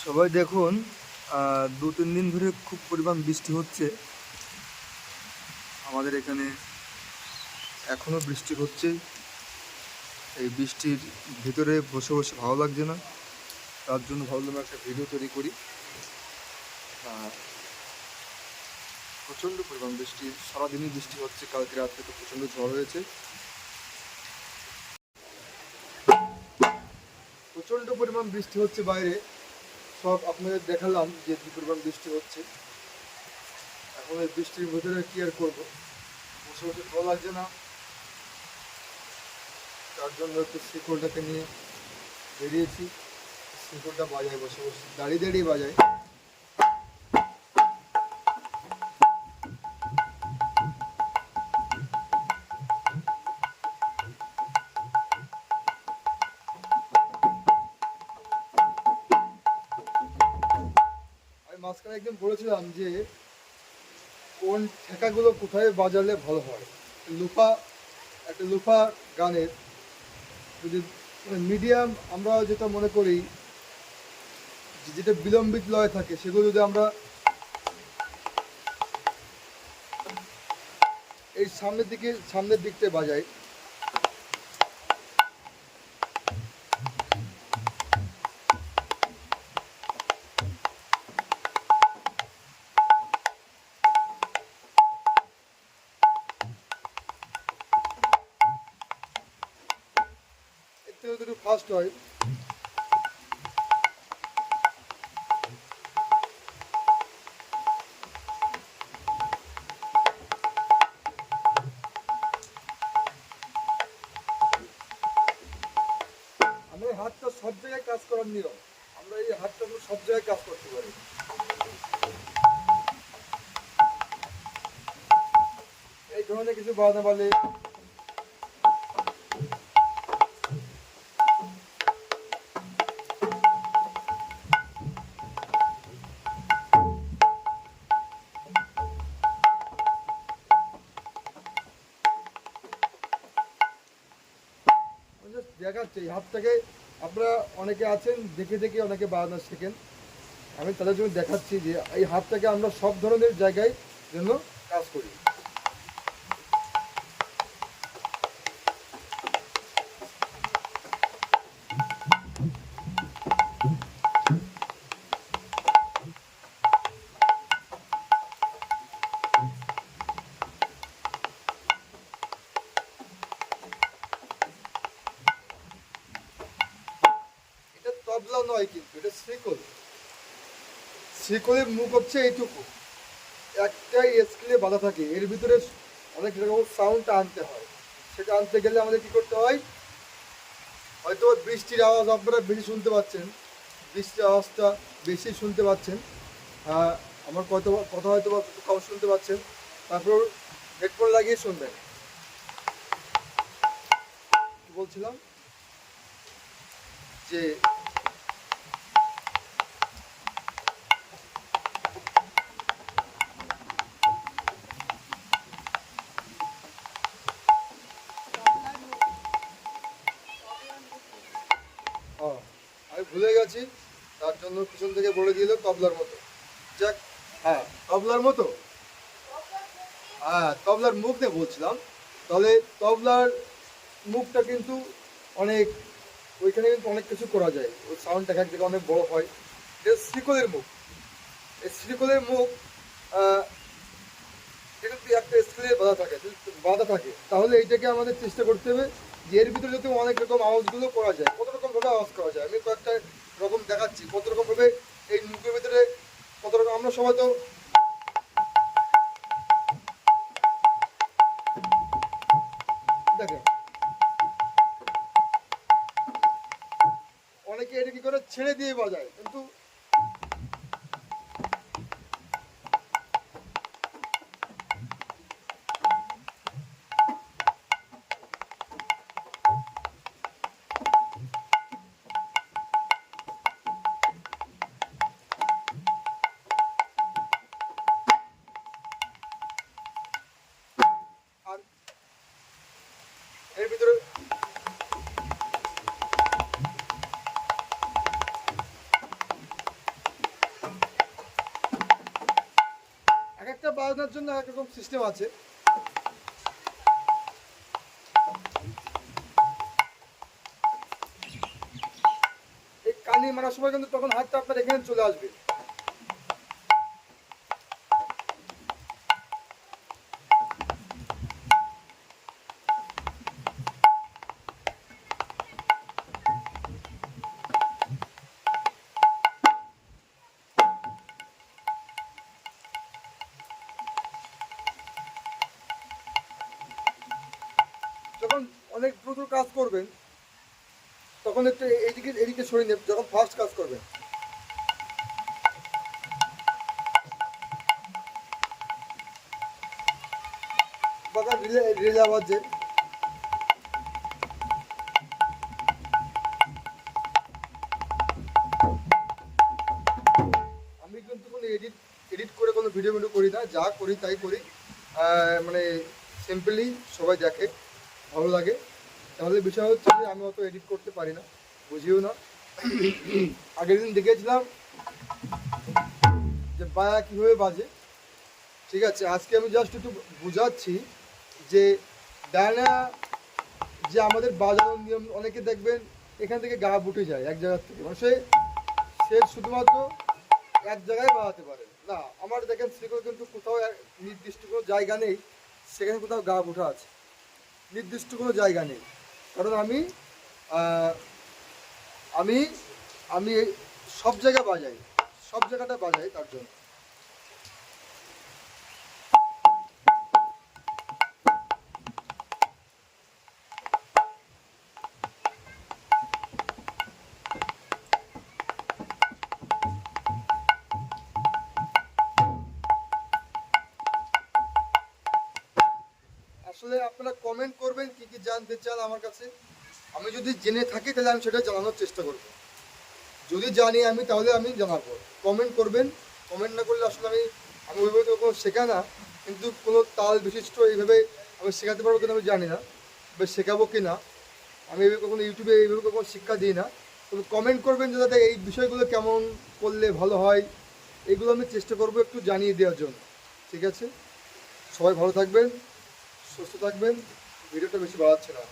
সবাই দেখুন, 2-3 দিন ধরে খুব পরিমাণ বৃষ্টি হচ্ছে আমাদের এখানে। এখনও বৃষ্টি হচ্ছে। এই বৃষ্টির ভিতরে বসে বসে ভালো লাগছে না, তার জন্য ভাবলাম একটা ভিডিও তৈরি করি। প্রচণ্ড পরিমাণ বৃষ্টি, সারাদিনই বৃষ্টি হচ্ছে। কালকে রাত থেকে প্রচণ্ড ঝড় হয়েছে, প্রচণ্ড পরিমাণ বৃষ্টি হচ্ছে বাইরে। সব আপনাদের দেখালাম যে কী পরিমাণ বৃষ্টি হচ্ছে। এখন এই বৃষ্টির ভিতরে কী আর করবো, বসে বসে ভালো লাগছে না, তার জন্য একটু শিকড়টাকে নিয়ে বেরিয়েছি। শিকড়টা বাজায় বসে বসে, দাঁড়িয়ে দাঁড়িয়ে বাজায়। আমি মাঝখানে একদিন বলেছিলাম যে কোন ঠেকাগুলো কোথায় বাজালে ভালো হয়। একটা লুফা গানের যদি মিডিয়াম, আমরা যেটা মনে করি যেটা বিলম্বিত লয় থাকে, সেগুলো যদি আমরা এই সামনের দিকটা বাজাই, এর থেকে একটু ফাস্ট হয়। আমরা হাতটা সব জায়গায় কাজ করার নিয়ম, আমরা এই হাতটা সব জায়গায় কাজ করতে পারি। এই ধরনের কিছু বাজনা বলে দেখাচ্ছে। এই হাতটাকে আপনারা অনেকে আছেন দেখে দেখে অনেকে বাজনা শেখেন, আমি তাদের জন্য দেখাচ্ছি যে এই হাতটাকে আমরা সব ধরনের জায়গায় জন্য কাজ করি। এটা তবলা নয়, কিন্তু এটা শ্রীকল। শ্রীকলের মুখ হচ্ছে এইটুকু, একটাই স্কেলে বাঁধা থাকে, এর ভিতরে অনেক রকম সাউন্ড আনতে হয়। সেটা আনতে গেলে আমাদের কি করতে হয়, হয়তো বৃষ্টির আওয়াজ আপনারা বেশি শুনতে পাচ্ছেন, বৃষ্টির আওয়াজটা বেশি শুনতে পাচ্ছেন, আমার কথা হয়তো বা একটু কম শুনতে পাচ্ছেন। তারপর হেডফোন লাগিয়ে শুনবেন। কি বলছিলাম যে আমি ভুলে গেছি, তার জন্য পিছন থেকে বলে দিল তবলার মতো। যাক, হ্যাঁ তবলার মতো, হ্যাঁ তবলার মুখ নিয়ে বলছিলাম। তাহলে তবলার মুখটা কিন্তু অনেক, ওইখানে কিন্তু অনেক কিছু করা যায়, ওই সাউন্ডটা এক জায়গায় অনেক বড় হয়। এটা শ্রীকলের মুখ। এই শ্রীকলের মুখ এটা কিন্তু একটা স্কেলে বাঁধা থাকে। তাহলে এইটাকে আমাদের চেষ্টা করতে হবে যে এর ভিতরে যাতে অনেক রকম আওয়াজগুলো করা যায়। কত রকম ভাবে আওয়াজ করা যায় আমি কয়েকটা রকম দেখাচ্ছি, কত রকম ভাবে এই মুখের ভিতরে কত রকম। আমরা সবাই তো দেখেন, অনেকে এটা কি করে ছেড়ে দিয়ে বাজায়, কিন্তু আর এর ভিতরে বাজানোর জন্য এক রকম সিস্টেম আছে। এই কানি মারার সময় কিন্তু তখন হাতটা আপনার এখানে চলে আসবে। যখন অনেক দ্রুত কাজ করবেন তখন একটু এদিকে সরিয়ে নেবেন। যখন ফার্স্ট কাজ করবেন তখন রিলে আওয়াজে আমি কিন্তু কোনো এডিট করে কোনো ভিডিও করি না, যা করি তাই করি। মানে সিম্পলি সবাই দেখে, ভালো লাগে। তাহলে বিষয় হচ্ছে যে আমি অত এডিট করতে পারি না, বুঝিও না। আগের দিন দেখেছিলাম যে বায়া কীভাবে বাজে, ঠিক আছে। আজকে আমি জাস্ট একটু বুঝাচ্ছি যে ডায়না যে আমাদের বাজানোর নিয়ম। অনেকে দেখবেন এখান থেকে গা উঠে যায় এক জায়গার থেকে, মানে সে শুধুমাত্র এক জায়গায় বাজাতে পারে না। আমার দেখেন সেগুলো কিন্তু কোথাও নির্দিষ্ট কোনো জায়গা নেই, সেখানে কোথাও গা উঠা আছে, নির্দিষ্ট কোনো জায়গা নেই। কারণ আমি আমি আমি সব জায়গায় বাজাই, সব জায়গাটা বাজাই, তার জন্য। আসলে আপনারা কমেন্ট করবেন কি কি জানতে চান আমার কাছে। আমি যদি জেনে থাকি তাহলে আমি সেটা জানানোর চেষ্টা করব, যদি জানি আমি তাহলে আমি জানাবো। কমেন্ট করবেন, কমেন্ট না করলে আসলে আমি ওইভাবে তো কোনো শেখা না, কিন্তু কোনো তাল বিশিষ্ট এইভাবে আমি শেখাতে পারবো কিনা আমি জানি না, বা শেখাবো কি না। আমি এইভাবে কখনো ইউটিউবে এইভাবে কখনো শিক্ষা দিই না। তবে কমেন্ট করবেন যে দাদা এই বিষয়গুলো কেমন করলে ভালো হয়, এইগুলো আমি চেষ্টা করবো একটু জানিয়ে দেওয়ার জন্য, ঠিক আছে। সবাই ভালো থাকবেন, সুস্থ থাকবেন। ভিডিওটা বেশি বাড়াচ্ছে না।